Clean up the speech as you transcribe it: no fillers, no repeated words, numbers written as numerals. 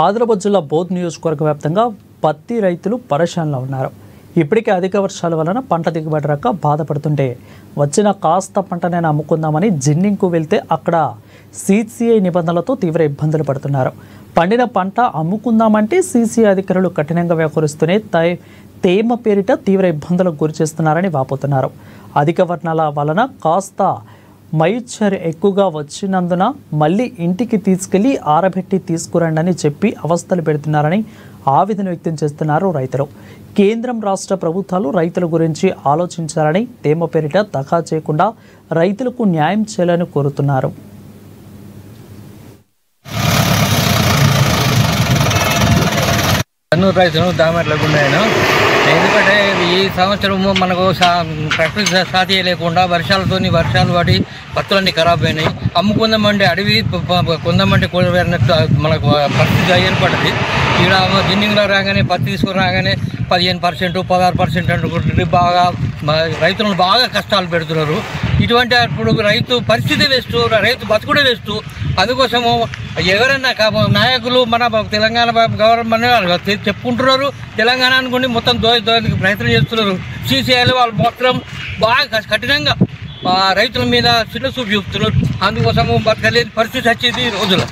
ఆదిలాబాద్ జిల్లా బోధ్ నియోజకవర్గ వ్యాప్తంగా పత్తి రైతులు పరేషాన్లో ఉన్నారు. ఇప్పటికే అధిక వర్షాల వలన పంట దిగుబడి రాక బాధపడుతుంటే వచ్చిన కాస్త పంటనైనా అమ్ముకుందామని జిన్నింగ్కు వెళ్తే అక్కడ సీసీఐ నిబంధనలతో తీవ్ర ఇబ్బందులు పడుతున్నారు. పండిన పంట అమ్ముకుందామంటే సీసీఐ అధికారులు కఠినంగా వ్యవహరిస్తూనే తేమ పేరిట తీవ్ర ఇబ్బందులకు గురి చేస్తున్నారని వాపోతున్నారు. అధిక వర్షాల వలన కాస్త మైచర్ ఎక్కువగా వచ్చినందున మళ్ళీ ఇంటికి తీసుకెళ్లి ఆరబెట్టి తీసుకురండి అని చెప్పి అవస్థలు పెడుతున్నారని ఆవేదన వ్యక్తం చేస్తున్నారు రైతులు. కేంద్రం రాష్ట్ర ప్రభుత్వాలు రైతుల గురించి ఆలోచించాలని, తేమ పేరిట దగా చేయకుండా రైతులకు న్యాయం చేయాలని కోరుతున్నారు. రైతులు దామెట్లకున్నాయను ఎందుకంటే ఈ సంవత్సరం మనకు ప్రకృతి సాధ్య లేకుండా వర్షాలు పడి పత్తులన్నీ ఖరాబ్ అయినాయి. అమ్ముకుందామంటే అడవి కొందామంటే కూలబెరినట్టు మనకు పరిస్థితి ఏర్పడింది. ఇక్కడ జిన్నింగ్లో రాగానే పత్తి తీసుకుని రాగానే 15%, 16% అనుకుంటుంది. బాగా రైతులను బాగా కష్టాలు పెడుతున్నారు. ఇటువంటి అప్పుడు రైతు పరిస్థితి వేస్తూ, రైతు బతుకుడే వేస్తూ. అందుకోసము ఎవరైనా నాయకులు మన తెలంగాణ గవర్నమెంట్ చెప్పుకుంటున్నారు. తెలంగాణ అనుకోండి మొత్తం దోయడానికి ప్రయత్నం చేస్తున్నారు. సీసీఐలు వాళ్ళు మాత్రం బాగా కఠినంగా రైతుల మీద చిన్న చూపు చూపుతున్నారు. అందుకోసము బతకలేని పరిస్థితి వచ్చేది ఈ రోజులో.